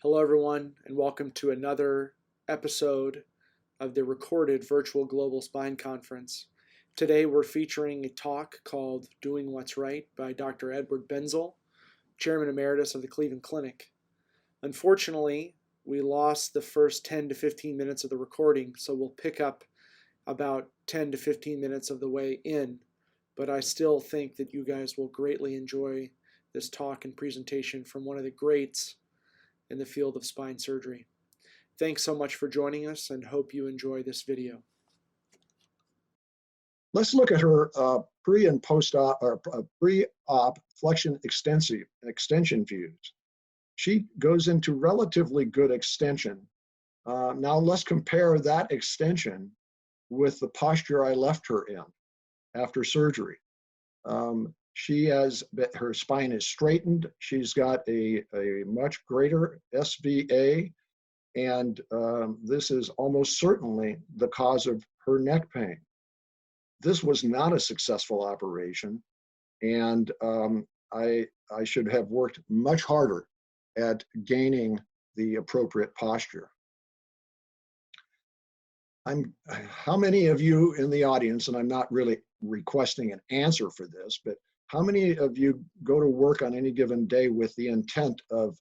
Hello, everyone, and welcome to another episode of the recorded virtual Global Spine Conference. Today, we're featuring a talk called Doing What's Right by Dr. Edward Benzel, Chairman Emeritus of the Cleveland Clinic. Unfortunately, we lost the first 10 to 15 minutes of the recording, so we'll pick up about 10 to 15 minutes of the way in, but I still think that you guys will greatly enjoy this talk and presentation from one of the greats in the field of spine surgery. Thanks so much for joining us and hope you enjoy this video. Let's look at her pre and post-op or pre-op flexion extension views. She goes into relatively good extension. Now let's compare that extension with the posture I left her in after surgery. Her spine is straightened. She's got a much greater SVA, and this is almost certainly the cause of her neck pain. This was not a successful operation, and I should have worked much harder at gaining the appropriate posture. How many of you in the audience, and I'm not really requesting an answer for this, but how many of you go to work on any given day with the intent of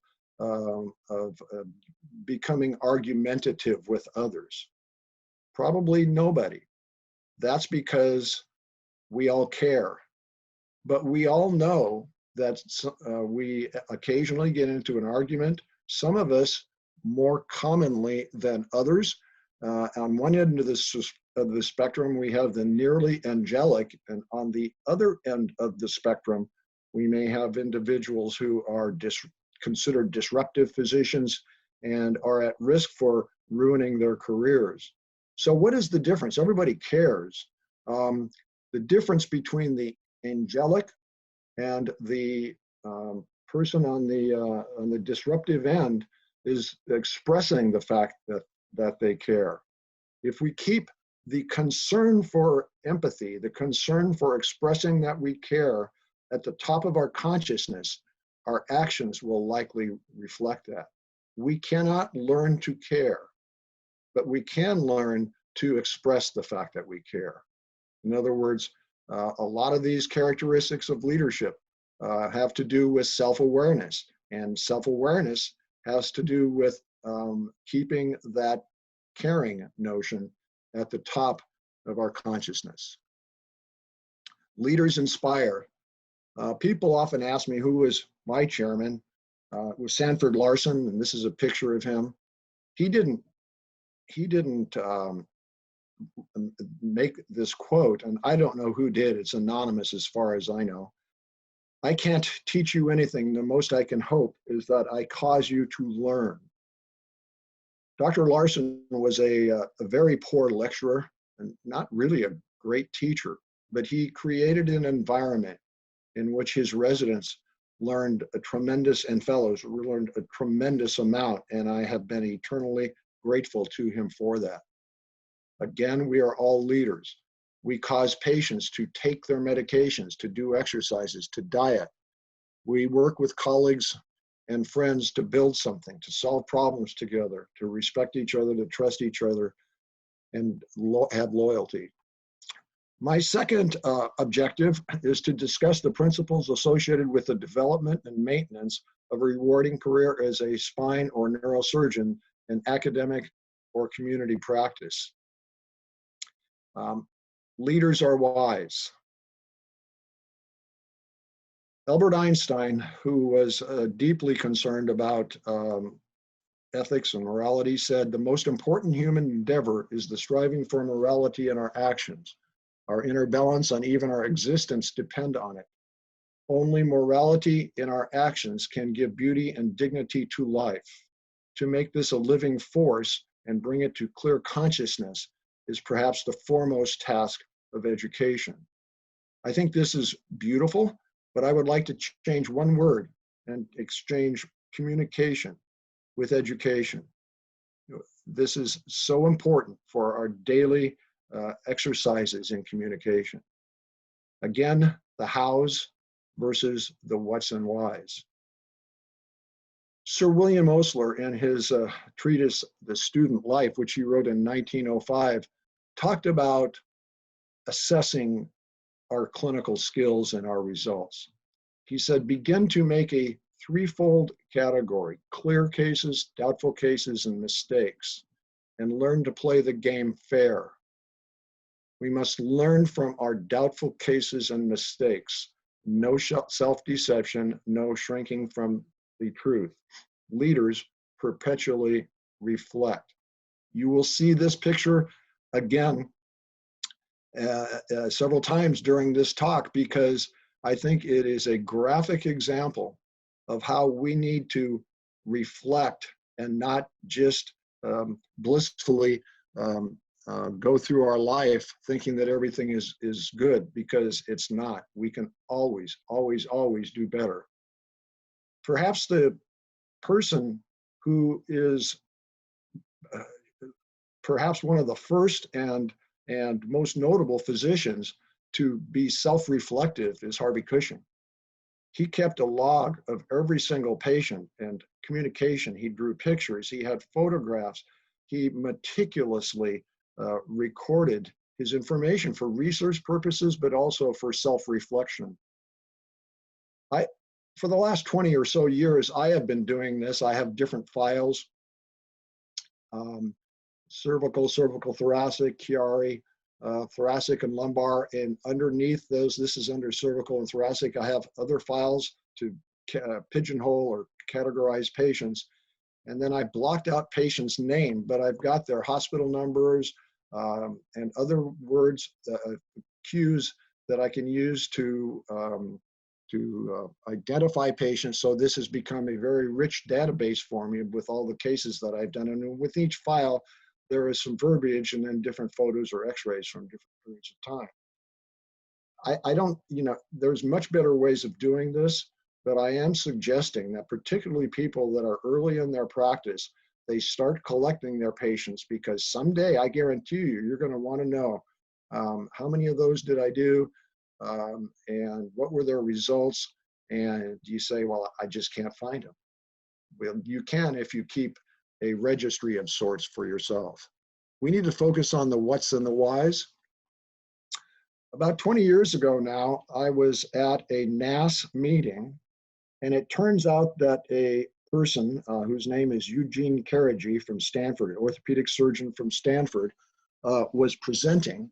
becoming argumentative with others? Probably nobody. That's because we all care. But we all know that we occasionally get into an argument, some of us more commonly than others. On one end of the spectrum, we have the nearly angelic, and on the other end of the spectrum, we may have individuals who are considered disruptive physicians and are at risk for ruining their careers. So what is the difference? Everybody cares. The difference between the angelic and the person on the disruptive end is expressing the fact that they care. If we keep the concern for empathy, the concern for expressing that we care at the top of our consciousness, our actions will likely reflect that. We cannot learn to care, but we can learn to express the fact that we care. In other words, a lot of these characteristics of leadership have to do with self-awareness, and self-awareness has to do with keeping that caring notion at the top of our consciousness. Leaders inspire. People often ask me who was my chairman. It was Sanford Larson, and this is a picture of him. He didn't make this quote, and I don't know who did. It's anonymous as far as I know. I can't teach you anything. The most I can hope is that I cause you to learn. Dr. Larson was a very poor lecturer and not really a great teacher, but he created an environment in which his residents learned a tremendous, and fellows learned a tremendous amount, and I have been eternally grateful to him for that. Again, we are all leaders. We cause patients to take their medications, to do exercises, to diet. We work with colleagues and friends to build something, to solve problems together, to respect each other, to trust each other, and have loyalty. My second objective is to discuss the principles associated with the development and maintenance of a rewarding career as a spine or neurosurgeon in academic or community practice. Leaders are wise. Albert Einstein, who was deeply concerned about ethics and morality, said, "The most important human endeavor is the striving for morality in our actions. Our inner balance and even our existence depend on it. Only morality in our actions can give beauty and dignity to life. To make this a living force and bring it to clear consciousness is perhaps the foremost task of education." I think this is beautiful, but I would like to change one word and exchange communication with education. This is so important for our daily exercises in communication. Again, the hows versus the whats and whys. Sir William Osler, in his treatise, The Student Life, which he wrote in 1905, talked about assessing our clinical skills and our results. He said, begin to make a threefold category: clear cases, doubtful cases, and mistakes, and learn to play the game fair. We must learn from our doubtful cases and mistakes. No self-deception, no shrinking from the truth. Leaders perpetually reflect. You will see this picture again several times during this talk, because I think it is a graphic example of how we need to reflect and not just blissfully go through our life thinking that everything is good, because it's not. We can always, always, always do better. Perhaps the person who is perhaps one of the first and most notable physicians to be self-reflective is Harvey Cushing. He kept a log of every single patient and communication. He drew pictures, he had photographs, he meticulously recorded his information for research purposes, but also for self-reflection. For the last 20 or so years, I have been doing this. I have different files, cervical, thoracic, Chiari, thoracic and lumbar, and underneath those, this is under cervical and thoracic, I have other files to pigeonhole or categorize patients. And then I blocked out patients' name, but I've got their hospital numbers and other words, cues that I can use to identify patients. So this has become a very rich database for me with all the cases that I've done. And with each file, there is some verbiage and then different photos or x-rays from different periods of time. I don't, there's much better ways of doing this, but I am suggesting that particularly people that are early in their practice, they start collecting their patients, because someday, I guarantee you, you're going to want to know how many of those did I do, and what were their results, and you say, well, I just can't find them. Well, you can if you keep a registry of sorts for yourself. We need to focus on the what's and the whys. About 20 years ago now, I was at a NAS meeting, and it turns out that a person whose name is Eugene Carrigy from Stanford, an orthopedic surgeon from Stanford, was presenting.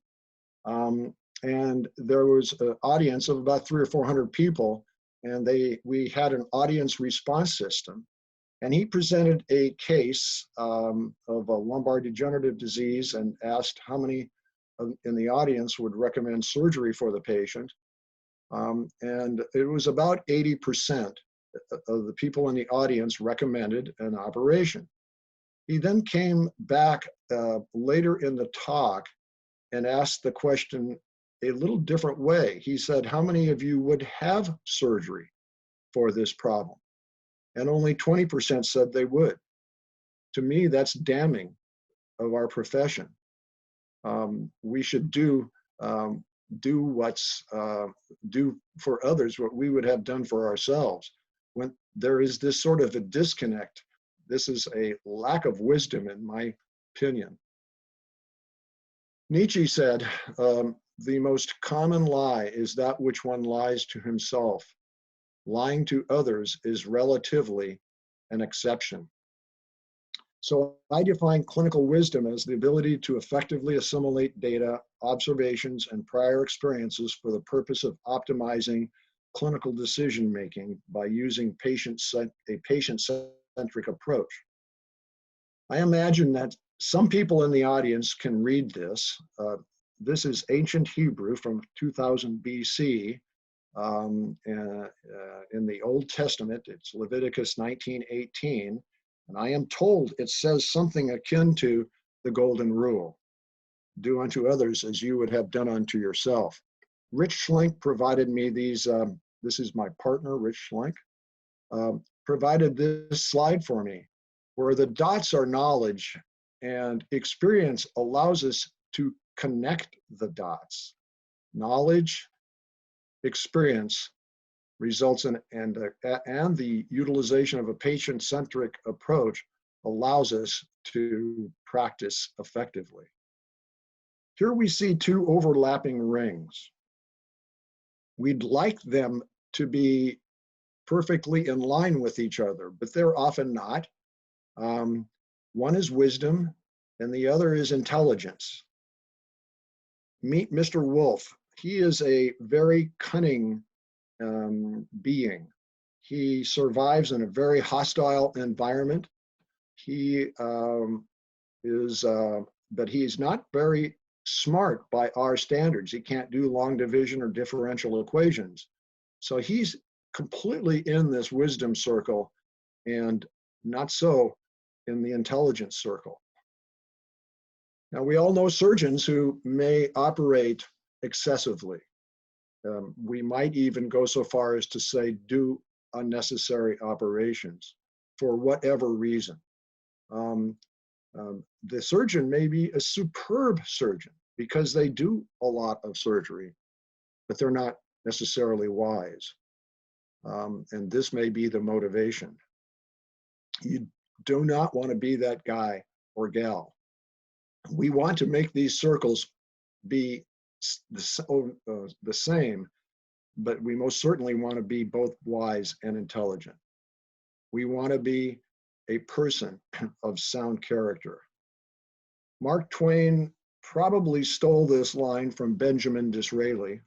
And there was an audience of about 300 or 400 people, and we had an audience response system. And he presented a case of a lumbar degenerative disease and asked how many in the audience would recommend surgery for the patient. And it was about 80% of the people in the audience recommended an operation. He then came back later in the talk and asked the question a little different way. He said, how many of you would have surgery for this problem? And only 20% said they would. To me, that's damning of our profession. We should do for others what we would have done for ourselves. When there is this sort of a disconnect, this is a lack of wisdom, in my opinion. Nietzsche said, the most common lie is that which one lies to himself. Lying to others is relatively an exception. So I define clinical wisdom as the ability to effectively assimilate data, observations, and prior experiences for the purpose of optimizing clinical decision-making by using a patient-centric approach. I imagine that some people in the audience can read this. This is ancient Hebrew from 2000 BC. In the Old Testament, it's Leviticus 19:18, and I am told it says something akin to the golden rule: do unto others as you would have done unto yourself. Rich Schlink provided me these, this is my partner, Rich Schlink, provided this slide for me, where the dots are knowledge and experience allows us to connect the dots. Knowledge, experience, results in, and the utilization of a patient-centric approach allows us to practice effectively. Here we see two overlapping rings. We'd like them to be perfectly in line with each other, but they're often not. One is wisdom and the other is intelligence. Meet Mr. Wolf. He is a very cunning being. He survives in a very hostile environment. He but he's not very smart by our standards. He can't do long division or differential equations. So he's completely in this wisdom circle and not so in the intelligence circle. Now, we all know surgeons who may operate excessively. We might even go so far as to say do unnecessary operations for whatever reason. The surgeon may be a superb surgeon because they do a lot of surgery, but they're not necessarily wise. And this may be the motivation. You do not want to be that guy or gal. We want to make these circles be the same, but we most certainly want to be both wise and intelligent. We want to be a person of sound character. Mark Twain probably stole this line from Benjamin Disraeli,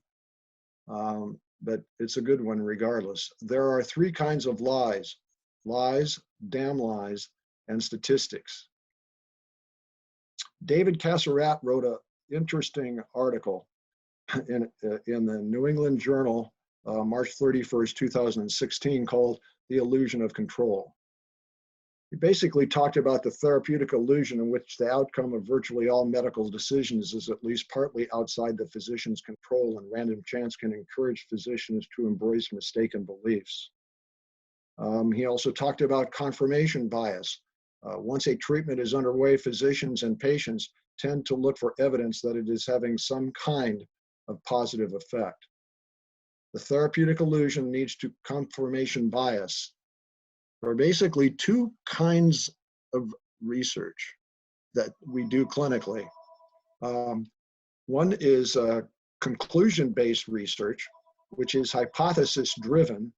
but it's a good one regardless. There are three kinds of lies: lies, damn lies, and statistics. David Cassarat wrote an interesting article in the New England Journal, March 31st, 2016, called The Illusion of Control. He basically talked about the therapeutic illusion in which the outcome of virtually all medical decisions is at least partly outside the physician's control, and random chance can encourage physicians to embrace mistaken beliefs. He also talked about confirmation bias. Once a treatment is underway, physicians and patients tend to look for evidence that it is having some kind of positive effect. The therapeutic illusion leads to confirmation bias. There are basically two kinds of research that we do clinically. One is conclusion-based research, which is hypothesis-driven,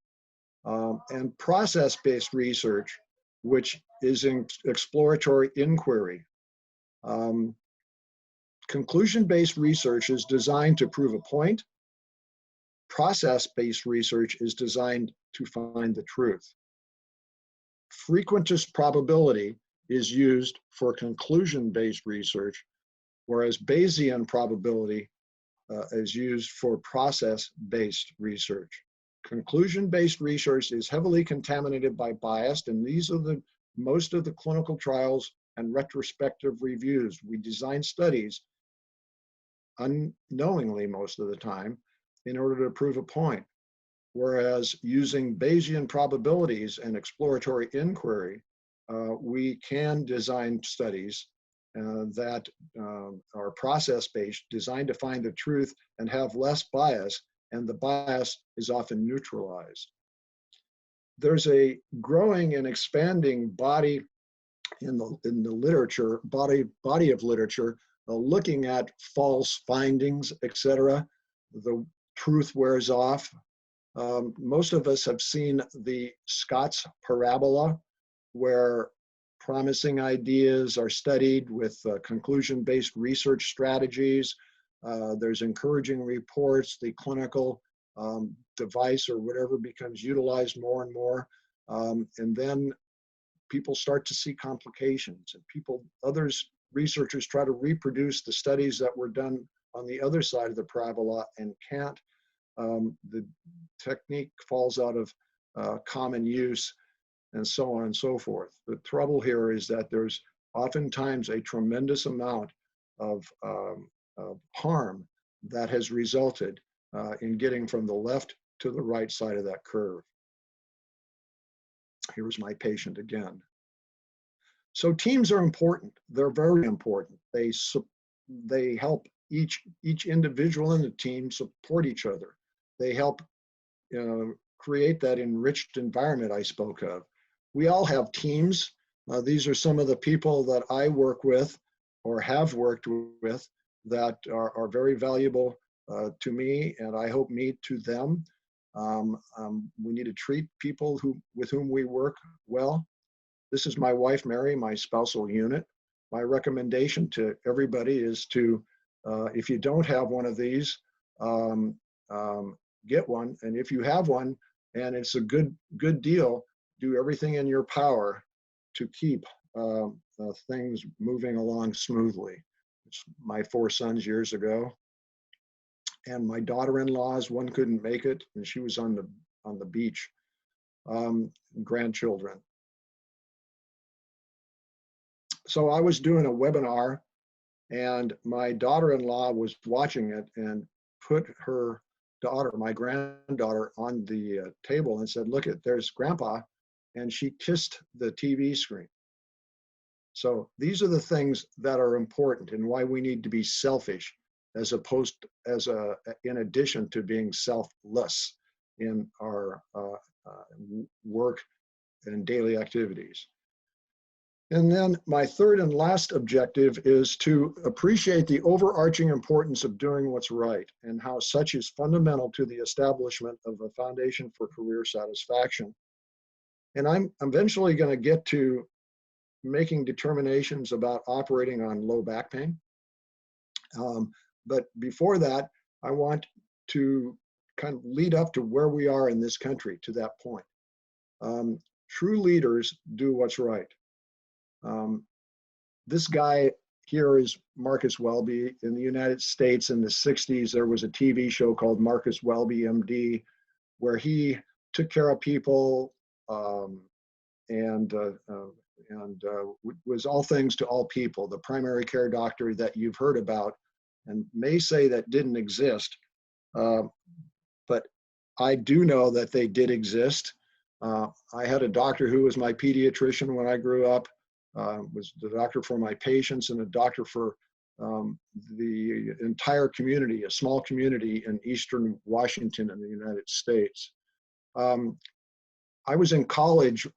and process-based research, which is in exploratory inquiry. Conclusion-based research is designed to prove a point. Process-based research is designed to find the truth. Frequentist probability is used for conclusion-based research, whereas Bayesian probability is used for process-based research. Conclusion-based research is heavily contaminated by bias, and these are most of the clinical trials and retrospective reviews. We design studies unknowingly most of the time in order to prove a point. Whereas using Bayesian probabilities and exploratory inquiry, we can design studies that are process-based, designed to find the truth and have less bias, and the bias is often neutralized. There's a growing and expanding body in the literature, body of literature, looking at false findings, etc. The truth wears off. Most of us have seen the Scott's parabola, where promising ideas are studied with conclusion-based research strategies. There's encouraging reports. The clinical device or whatever becomes utilized more and more. And then people start to see complications, and researchers try to reproduce the studies that were done on the other side of the parabola and can't. The technique falls out of common use, and so on and so forth. The trouble here is that there's oftentimes a tremendous amount of harm that has resulted in getting from the left to the right side of that curve. Here's my patient again. So teams are important. They're very important. They help each individual in the team support each other. They help create that enriched environment I spoke of. We all have teams. These are some of the people that I work with or have worked with that are very valuable to me, and I hope me to them. We need to treat people with whom we work well. This is my wife, Mary, my spousal unit. My recommendation to everybody is to, if you don't have one of these, get one. And if you have one and it's a good deal, do everything in your power to keep things moving along smoothly. It's my 4 sons years ago, and my daughter-in-laws, one couldn't make it, and she was on the beach. Grandchildren. So I was doing a webinar, and my daughter-in-law was watching it and put her daughter, my granddaughter, on the table and said, "Look, there's Grandpa," and she kissed the TV screen. So these are the things that are important and why we need to be selfish, as opposed in addition to being selfless in our work and daily activities. And then my third and last objective is to appreciate the overarching importance of doing what's right and how such is fundamental to the establishment of a foundation for career satisfaction. And I'm eventually going to get to making determinations about operating on low back pain. But before that, I want to kind of lead up to where we are in this country to that point. True leaders do what's right. This guy here is Marcus Welby. In the United States in the 60s, there was a TV show called Marcus Welby, MD, where he took care of people and was all things to all people, the primary care doctor that you've heard about and may say that didn't exist. But I do know that they did exist. I had a doctor who was my pediatrician when I grew up. Was the doctor for my patients and a doctor for the entire community, a small community in Eastern Washington in the United States. I was in college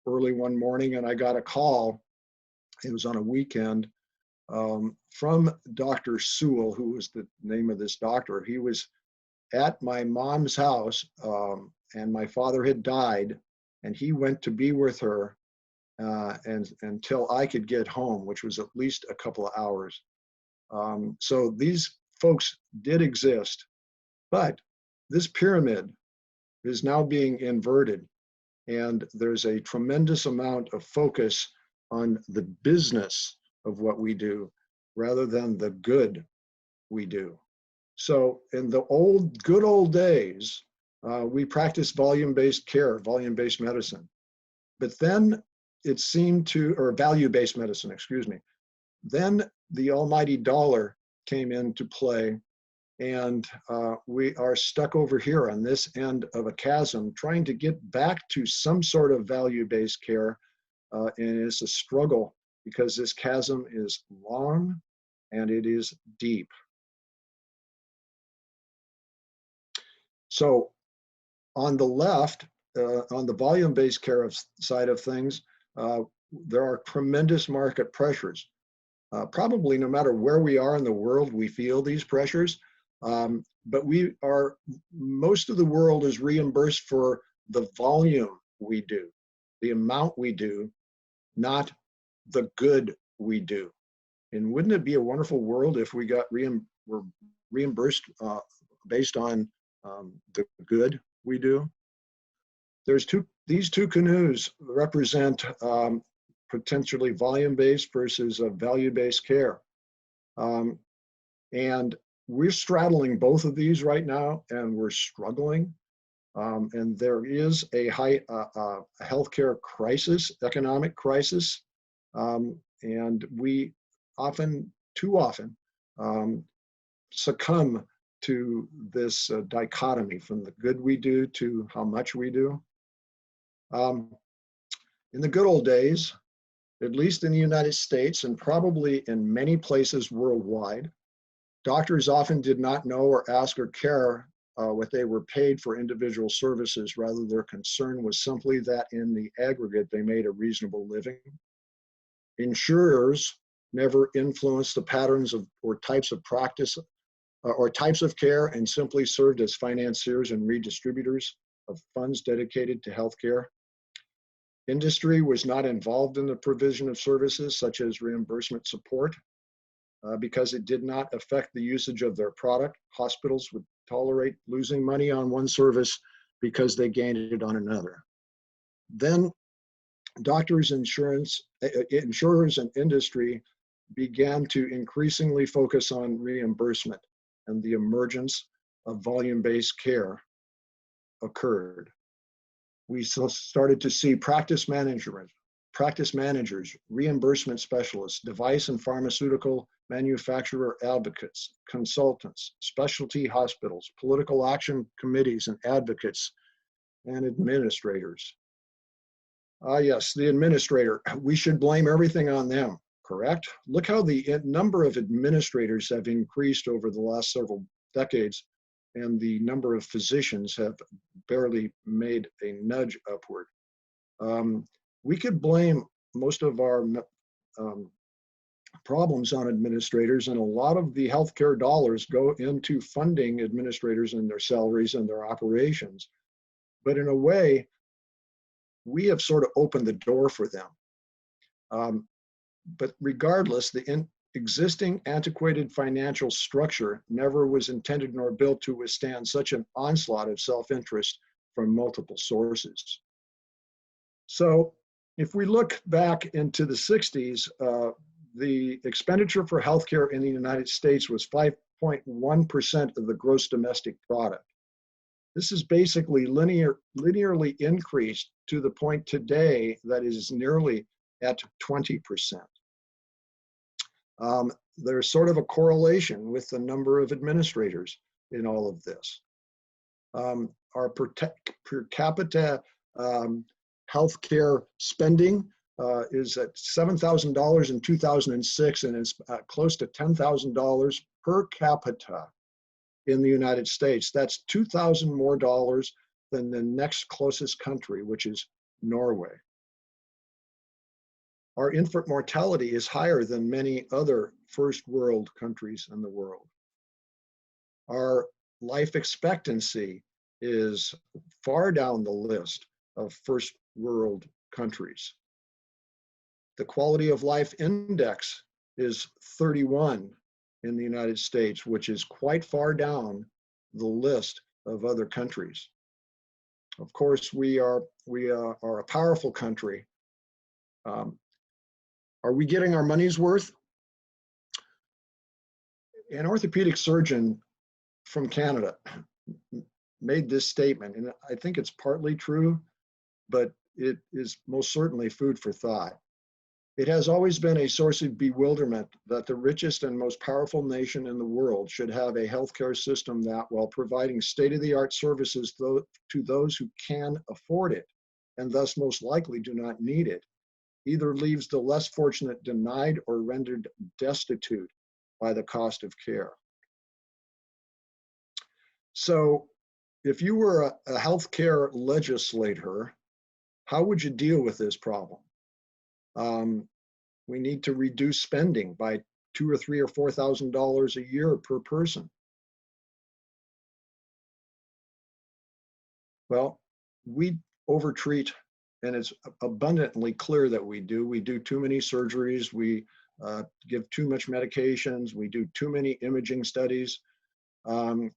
early one morning and I got a call, it was on a weekend, from Dr. Sewell, who was the name of this doctor. He was at my mom's house and my father had died and he went to be with her and until I could get home, which was at least a couple of hours. So these folks did exist, but this pyramid is now being inverted, and there's a tremendous amount of focus on the business of what we do rather than the good we do. So in the good old days, we practiced volume-based care, volume-based medicine. But then it seemed to, or value-based medicine, excuse me. Then the almighty dollar came into play, and we are stuck over here on this end of a chasm trying to get back to some sort of value-based care, and it's a struggle because this chasm is long and it is deep. So on the left, on the volume-based care side of things, there are tremendous market pressures. Probably no matter where we are in the world, we feel these pressures, but most of the world is reimbursed for the volume we do, the amount we do, not the good we do. And wouldn't it be a wonderful world if we got were reimbursed based on the good we do? These two canoes represent potentially volume-based versus value-based care. And we're straddling both of these right now, and we're struggling. And there is a healthcare crisis, economic crisis, and we too often, succumb to this dichotomy from the good we do to how much we do. In the good old days, at least in the United States and probably in many places worldwide, doctors often did not know or ask or care what they were paid for individual services. Rather, their concern was simply that in the aggregate, they made a reasonable living. Insurers never influenced the patterns of or types of practice or types of care, and simply served as financiers and redistributors of funds dedicated to healthcare. Industry was not involved in the provision of services such as reimbursement support because it did not affect the usage of their product. Hospitals would tolerate losing money on one service because they gained it on another. Then doctors, insurers, and industry began to increasingly focus on reimbursement, and the emergence of volume-based care occurred. We started to see practice managers, reimbursement specialists, device and pharmaceutical manufacturer advocates, consultants, specialty hospitals, political action committees and advocates, and administrators. Yes, the administrator. We should blame everything on them, correct? Look how the number of administrators have increased over the last several decades, and the number of physicians have barely made a nudge upward. We could blame most of our problems on administrators, and a lot of the healthcare dollars go into funding administrators and their salaries and their operations. But in a way, we have sort of opened the door for them. But regardless, the existing antiquated financial structure never was intended nor built to withstand such an onslaught of self-interest from multiple sources. So if we look back into the 60s, the expenditure for healthcare in the United States was 5.1% of the gross domestic product. This is basically linearly increased to the point today that is nearly at 20%. There's sort of a correlation with the number of administrators in all of this. Our per capita healthcare spending is at $7,000 in 2006, and it's close to $10,000 per capita in the United States. That's $2,000 more dollars than the next closest country, which is Norway. Our infant mortality is higher than many other first world countries in the world. Our life expectancy is far down the list of first world countries. The quality of life index is 31 in the United States, which is quite far down the list of other countries. Of course, we are a powerful country. Are we getting our money's worth? An orthopedic surgeon from Canada made this statement, and I think it's partly true, but it is most certainly food for thought. It has always been a source of bewilderment that the richest and most powerful nation in the world should have a healthcare system that, while providing state-of-the-art services to those who can afford it, and thus most likely do not need it, either leaves the less fortunate denied or rendered destitute by the cost of care. So if you were a healthcare legislator, how would you deal with this problem? We need to reduce spending by $2,000 or $3,000 or $4,000 a year per person. Well, we overtreat, and it's abundantly clear that we do. We do too many surgeries. We give too much medications. We do too many imaging studies. Atul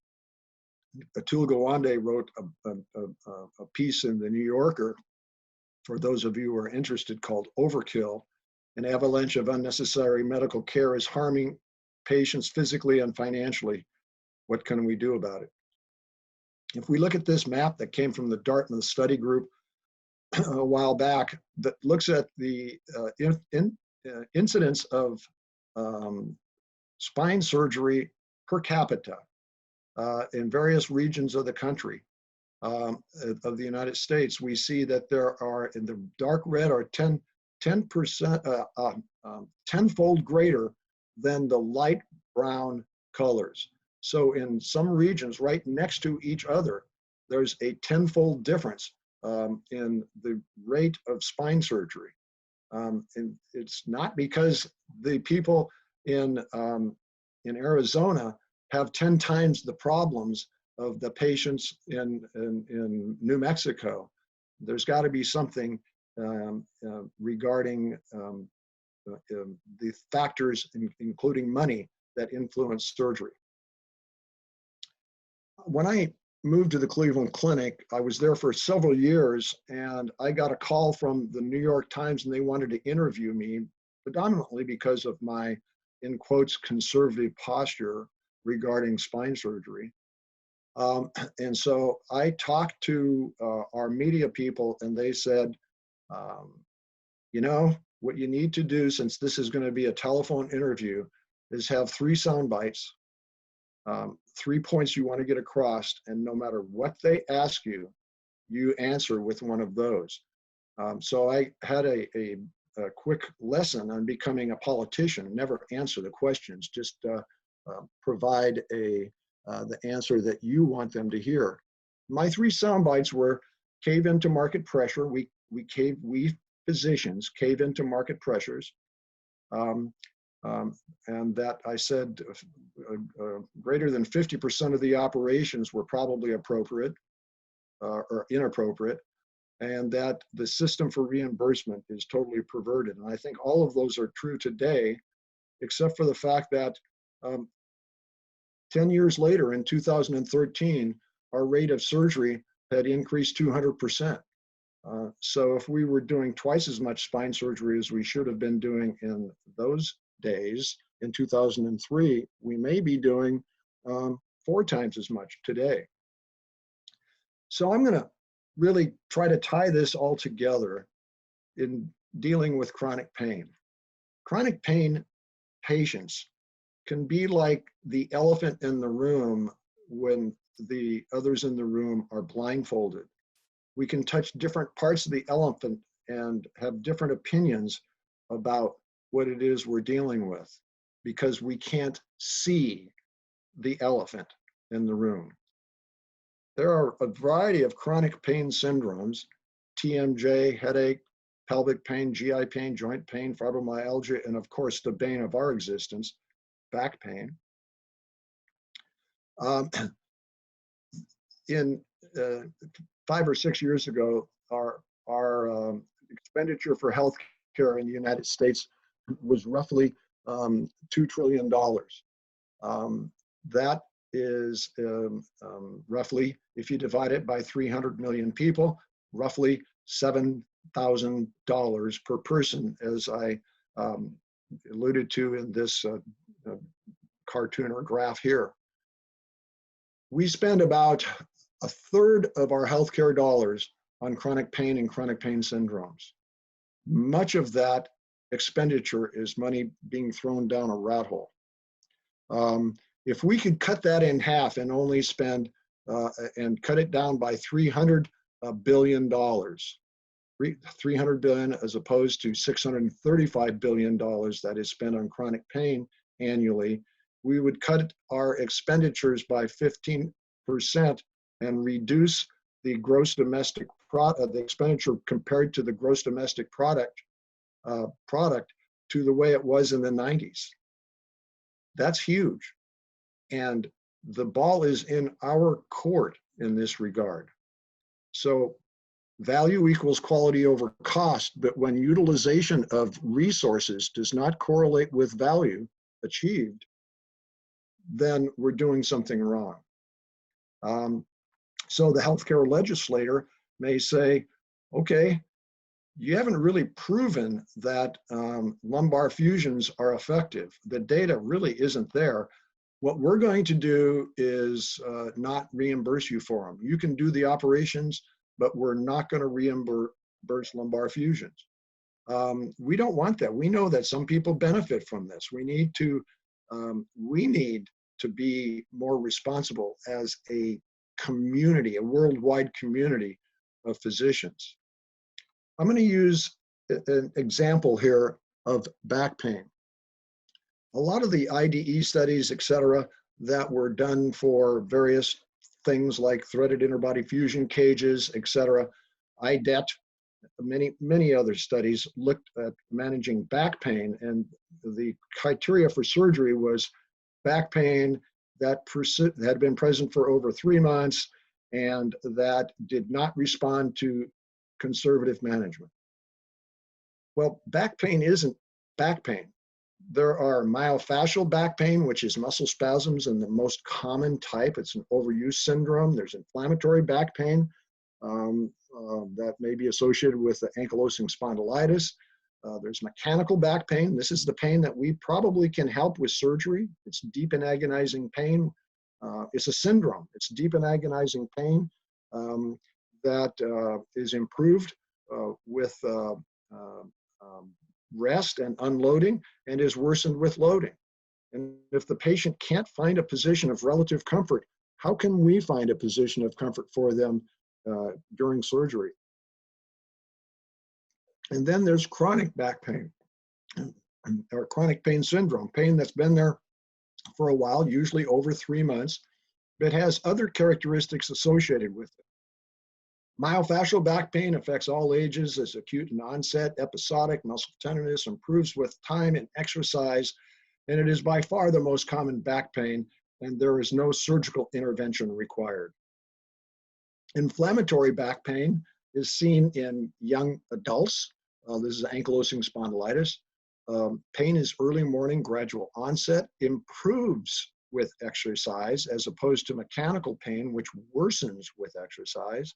Gawande wrote a piece in the New Yorker, for those of you who are interested, called Overkill. An avalanche of unnecessary medical care is harming patients physically and financially. What can we do about it? If we look at this map that came from the Dartmouth study group a while back, that looks at the incidence of spine surgery per capita in various regions of the country of the United States, we see that there are, in the dark red, are 10%, tenfold greater than the light brown colors. So in some regions right next to each other, there's a tenfold difference in the rate of spine surgery. And it's not because the people in Arizona have 10 times the problems of the patients in New Mexico. There's got to be something regarding the factors, including money, that influence surgery. When I moved to the Cleveland Clinic, I was there for several years, and I got a call from the New York Times, and they wanted to interview me, predominantly because of my, in quotes, conservative posture regarding spine surgery. And so I talked to our media people, and they said, you know, what you need to do, since this is going to be a telephone interview, is have 3 sound bites, 3 points you want to get across, and no matter what they ask you, you answer with one of those. So I had a quick lesson on becoming a politician. Never answer the questions, just provide the answer that you want them to hear. My 3 sound bites were: cave into market pressure. We physicians cave into market pressures. And that I said greater than 50% of the operations were probably appropriate or inappropriate, and that the system for reimbursement is totally perverted. And I think all of those are true today, except for the fact that 10 years later, in 2013, our rate of surgery had increased 200%. So if we were doing twice as much spine surgery as we should have been doing in those days, in 2003, we may be doing 4 times as much today. So I'm going to really try to tie this all together in dealing with chronic pain. Chronic pain patients can be like the elephant in the room when the others in the room are blindfolded. We can touch different parts of the elephant and have different opinions about what it is we're dealing with, because we can't see the elephant in the room. There are a variety of chronic pain syndromes: TMJ, headache, pelvic pain, GI pain, joint pain, fibromyalgia, and of course the bane of our existence, back pain. In 5 or 6 years ago, our expenditure for health care in the United States was roughly $2 trillion. That is roughly, if you divide it by 300 million people, roughly $7,000 per person, as I alluded to in this cartoon or graph here. We spend about 1/3 of our healthcare dollars on chronic pain and chronic pain syndromes. Much of that expenditure is money being thrown down a rat hole. If we could cut that in half and only spend and cut it down by $300 billion, 300 billion as opposed to $635 billion that is spent on chronic pain annually, we would cut our expenditures by 15% and reduce the gross domestic product, the expenditure compared to the gross domestic product to the way it was in the 90s. That's huge. And the ball is in our court in this regard. So value equals quality over cost, but when utilization of resources does not correlate with value achieved, then we're doing something wrong. So the healthcare legislator may say, okay, you haven't really proven that lumbar fusions are effective. The data really isn't there. What we're going to do is not reimburse you for them. You can do the operations, but we're not going to reimburse lumbar fusions. We don't want that. We know that some people benefit from this. We need to be more responsible as a community, a worldwide community of physicians. I'm going to use an example here of back pain. A lot of the IDE studies, et cetera, that were done for various things like threaded interbody fusion cages, etc. IDET, many other studies looked at managing back pain, and the criteria for surgery was back pain that had been present for over 3 months and that did not respond to conservative management. Well, back pain isn't back pain. There are myofascial back pain, which is muscle spasms and the most common type. It's an overuse syndrome. There's inflammatory back pain that may be associated with the ankylosing spondylitis. There's mechanical back pain. This is the pain that we probably can help with surgery. It's deep and agonizing pain. It's a syndrome. It's deep and agonizing pain that is improved with rest and unloading, and is worsened with loading. And if the patient can't find a position of relative comfort, how can we find a position of comfort for them during surgery? And then there's chronic back pain, or chronic pain syndrome, pain that's been there for a while, usually over 3 months, but has other characteristics associated with it. Myofascial back pain affects all ages, is acute in onset, episodic, muscle tenderness, improves with time and exercise, and it is by far the most common back pain, and there is no surgical intervention required. Inflammatory back pain is seen in young adults. This is ankylosing spondylitis. Pain is early morning, gradual onset, improves with exercise as opposed to mechanical pain, which worsens with exercise.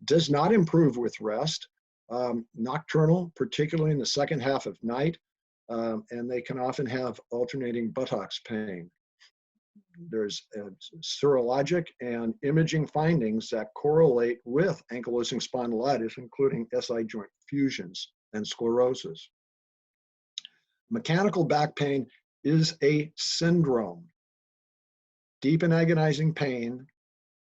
Does not improve with rest, nocturnal, particularly in the second half of night, and they can often have alternating buttocks pain. There's serologic and imaging findings that correlate with ankylosing spondylitis, including SI joint fusions and sclerosis. Mechanical back pain is a syndrome. Deep and agonizing pain,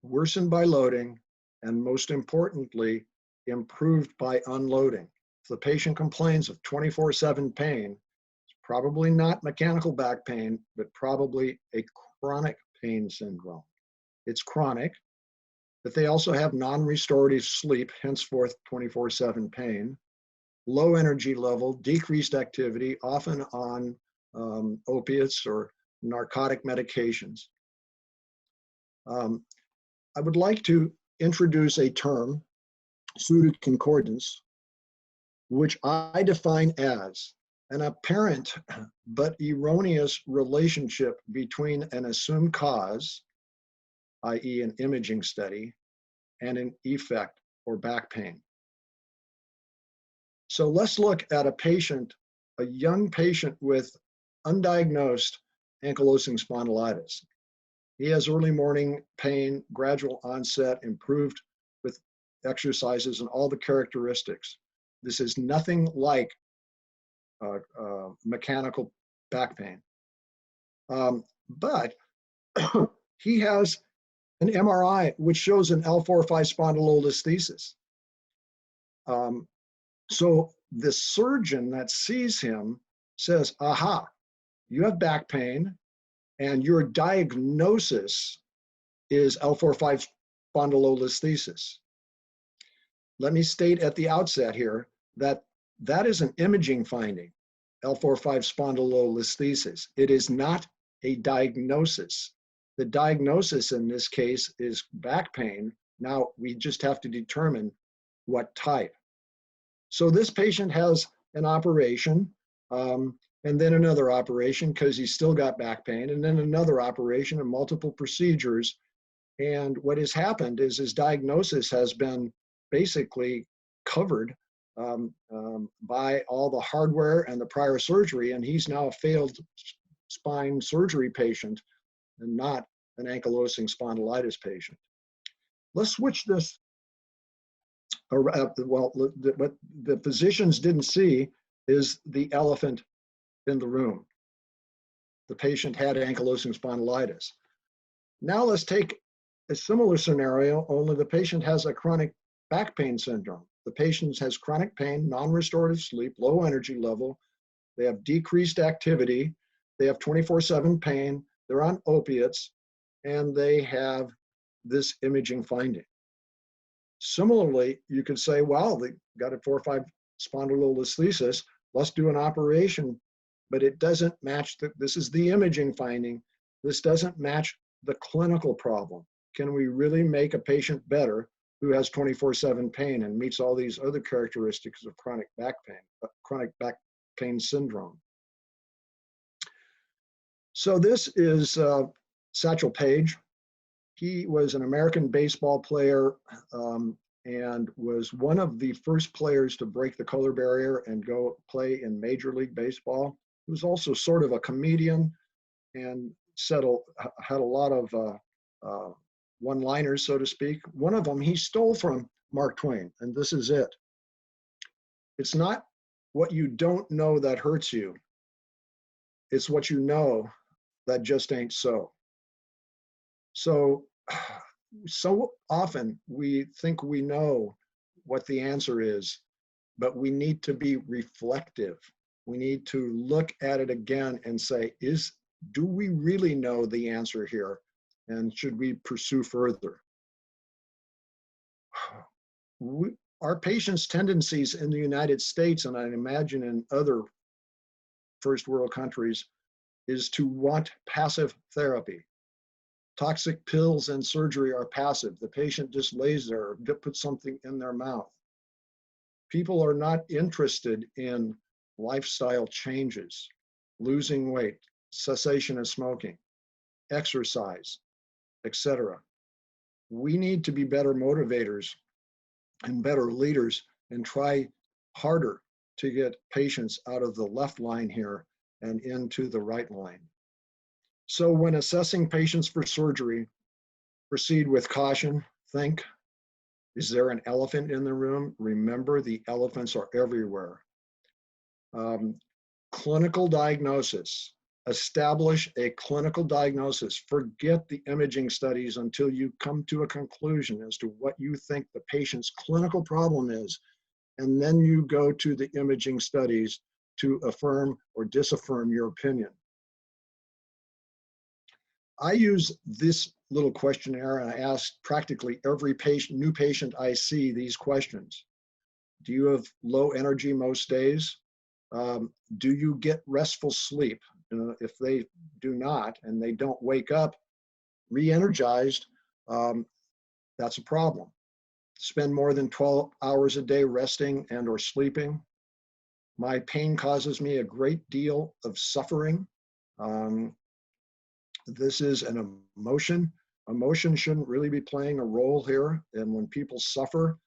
worsened by loading, and most importantly, improved by unloading. If the patient complains of 24/7 pain, it's probably not mechanical back pain, but probably a chronic pain syndrome. It's chronic, but they also have non-restorative sleep, henceforth 24/7 pain, low energy level, decreased activity, often on opiates or narcotic medications. I would like to introduce a term, pseudoconcordance, which I define as an apparent but erroneous relationship between an assumed cause, i.e. an imaging study, and an effect or back pain. So let's look at a patient, a young patient with undiagnosed ankylosing spondylitis. He has early morning pain, gradual onset, improved with exercises and all the characteristics. This is nothing like mechanical back pain. But he has an MRI which shows an L4-5 spondylolisthesis. So the surgeon that sees him says, aha, you have back pain, and your diagnosis is L4-5 spondylolisthesis. Let me state at the outset here that that is an imaging finding, L4-5 spondylolisthesis. It is not a diagnosis. The diagnosis in this case is back pain. Now we just have to determine what type. So this patient has an operation, and then another operation because he's still got back pain, and then another operation and multiple procedures. And what has happened is his diagnosis has been basically covered by all the hardware and the prior surgery, and he's now a failed spine surgery patient and not an ankylosing spondylitis patient. Let's switch this. Well, what the physicians didn't see is the elephant in the room. The patient had ankylosing spondylitis. Now let's take a similar scenario, only the patient has a chronic back pain syndrome. The patient has chronic pain, non-restorative sleep, low energy level. They have decreased activity. They have 24/7 pain. they're on opiates, and they have this imaging finding. Similarly, you could say, well, they got a 4 or 5 spondylolisthesis, let's do an operation, but it doesn't match, this is the imaging finding, this doesn't match the clinical problem. Can we really make a patient better who has 24/7 pain and meets all these other characteristics of chronic back pain syndrome? So this is Satchel Paige. He was an American baseball player and was one of the first players to break the color barrier and go play in Major League Baseball. He was also sort of a comedian and had a lot of one-liners, so to speak. One of them he stole from Mark Twain, and this is it. It's not what you don't know that hurts you. It's what you know that just ain't so. So often we think we know what the answer is, but we need to be reflective. We need to look at it again and say, do we really know the answer here? And should we pursue further? Our patients' tendencies in the United States, and I imagine in other first world countries, is to want passive therapy. Toxic pills and surgery are passive. The patient just lays there, puts something in their mouth. People are not interested in lifestyle changes, losing weight, cessation of smoking, exercise, etc. We need to be better motivators and better leaders and try harder to get patients out of the left line here and into the right line. So when assessing patients for surgery, proceed with caution. Think, is there an elephant in the room? Remember, the elephants are everywhere. Clinical diagnosis. Establish a clinical diagnosis. Forget the imaging studies until you come to a conclusion as to what you think the patient's clinical problem is. And then you go to the imaging studies to affirm or disaffirm your opinion. I use this little questionnaire and I ask practically every new patient I see these questions. Do you have low energy most days? Do you get restful sleep? If they do not and they don't wake up re-energized, that's a problem. Spend more than 12 hours a day resting and or sleeping. My pain causes me a great deal of suffering. This is an emotion. Emotion shouldn't really be playing a role here. And when people suffer,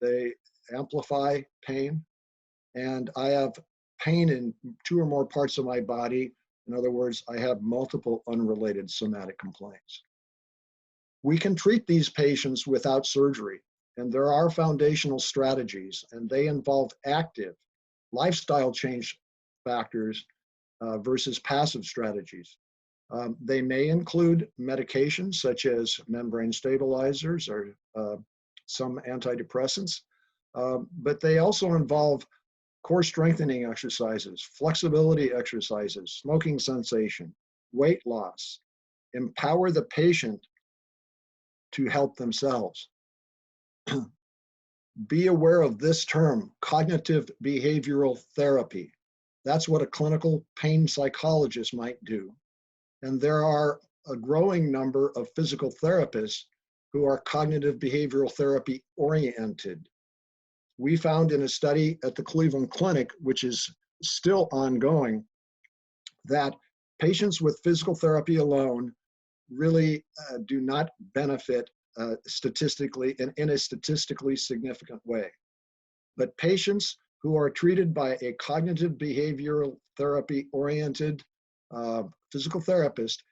they amplify pain. And I have pain in 2 or more parts of my body. In other words, I have multiple unrelated somatic complaints. We can treat these patients without surgery, and there are foundational strategies, and they involve active lifestyle change factors versus passive strategies. They may include medications such as membrane stabilizers or some antidepressants, but they also involve core strengthening exercises, flexibility exercises, smoking cessation, weight loss. Empower the patient to help themselves. Be aware of this term, cognitive behavioral therapy. That's what a clinical pain psychologist might do. And there are a growing number of physical therapists who are cognitive behavioral therapy oriented. We found in a study at the Cleveland Clinic, which is still ongoing, that patients with physical therapy alone really do not benefit statistically in a statistically significant way. But patients who are treated by a cognitive behavioral therapy oriented physical therapist,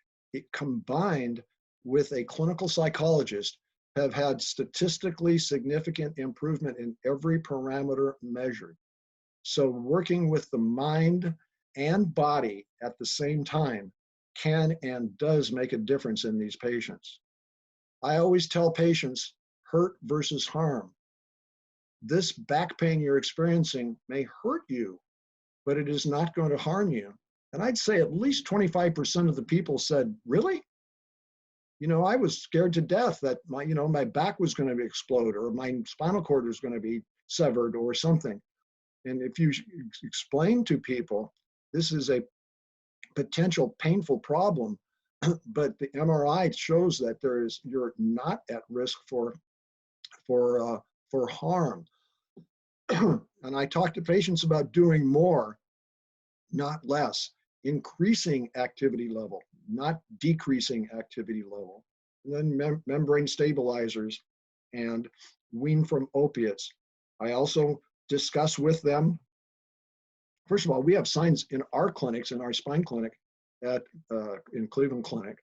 combined with a clinical psychologist, have had statistically significant improvement in every parameter measured. So working with the mind and body at the same time can and does make a difference in these patients. I always tell patients, hurt versus harm. This back pain you're experiencing may hurt you, but it is not going to harm you. And I'd say at least 25% of the people said, really? I was scared to death that my back was going to explode or my spinal cord was going to be severed or something. And if you explain to people, this is a potential painful problem, but the MRI shows that you're not at risk for harm. And I talk to patients about doing more, not less, increasing activity level, not decreasing activity level. And then membrane stabilizers and wean from opiates. I also discuss with them, first of all, we have signs in our clinics, in our spine clinic in Cleveland Clinic,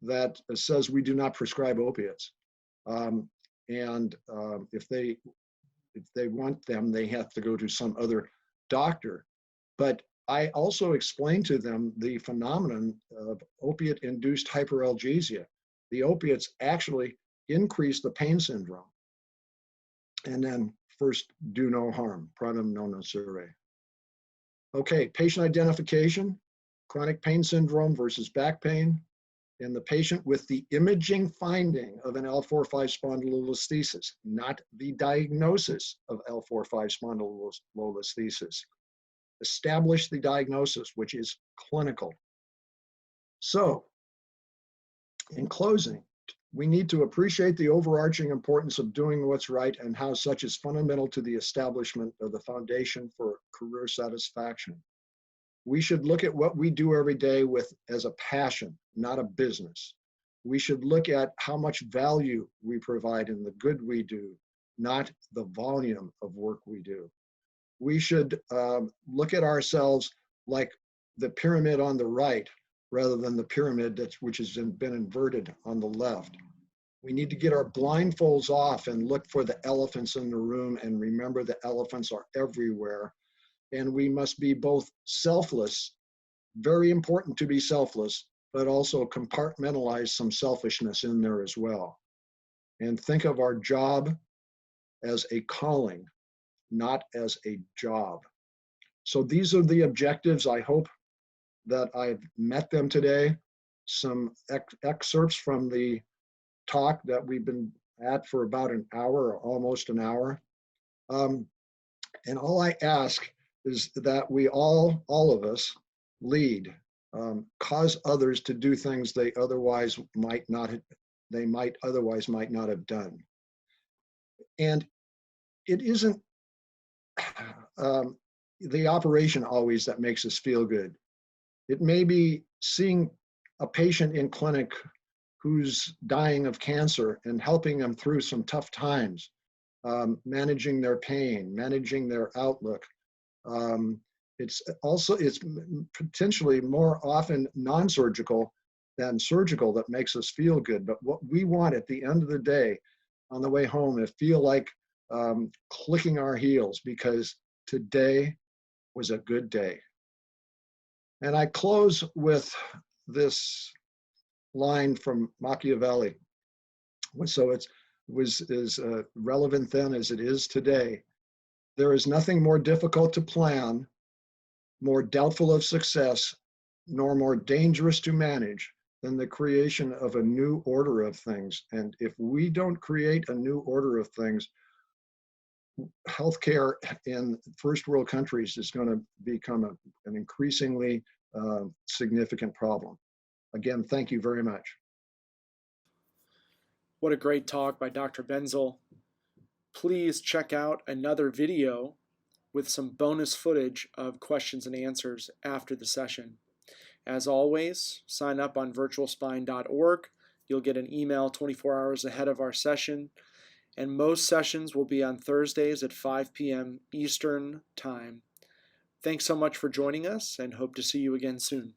that says we do not prescribe opiates. If they want them, they have to go to some other doctor. But I also explain to them the phenomenon of opiate-induced hyperalgesia. The opiates actually increase the pain syndrome. And then first, do no harm, prodrome non nocere. Okay, patient identification, chronic pain syndrome versus back pain, in the patient with the imaging finding of an L4-5 spondylolisthesis, not the diagnosis of L4-5 spondylolisthesis. Establish the diagnosis, which is clinical. So, in closing, we need to appreciate the overarching importance of doing what's right and how such is fundamental to the establishment of the foundation for career satisfaction. We should look at what we do every day as a passion, not a business. We should look at how much value we provide in the good we do, not the volume of work we do. We should look at ourselves like the pyramid on the right, rather than the pyramid which has been inverted on the left. We need to get our blindfolds off and look for the elephants in the room and remember the elephants are everywhere. And we must be both selfless, very important to be selfless, but also compartmentalize some selfishness in there as well. And think of our job as a calling, not as a job. So these are the objectives. I hope that I've met them today. Some excerpts from the talk that we've been at for about an hour or almost an hour. And all I ask is that we all of us lead, cause others to do things they might otherwise not have done. And it isn't the operation always that makes us feel good. It may be seeing a patient in clinic who's dying of cancer and helping them through some tough times, managing their pain, managing their outlook. It's potentially more often non-surgical than surgical that makes us feel good. But what we want at the end of the day, on the way home, is feel like clicking our heels because today was a good day. And I close with this line from Machiavelli. So it was as relevant then as it is today. There is nothing more difficult to plan, more doubtful of success, nor more dangerous to manage than the creation of a new order of things. And if we don't create a new order of things, healthcare in first world countries is going to become an increasingly significant problem. Again, thank you very much. What a great talk by Dr. Benzel. Please check out another video with some bonus footage of questions and answers after the session. As always, sign up on virtualspine.org. You'll get an email 24 hours ahead of our session, and most sessions will be on Thursdays at 5 p.m. Eastern Time. Thanks so much for joining us, and hope to see you again soon.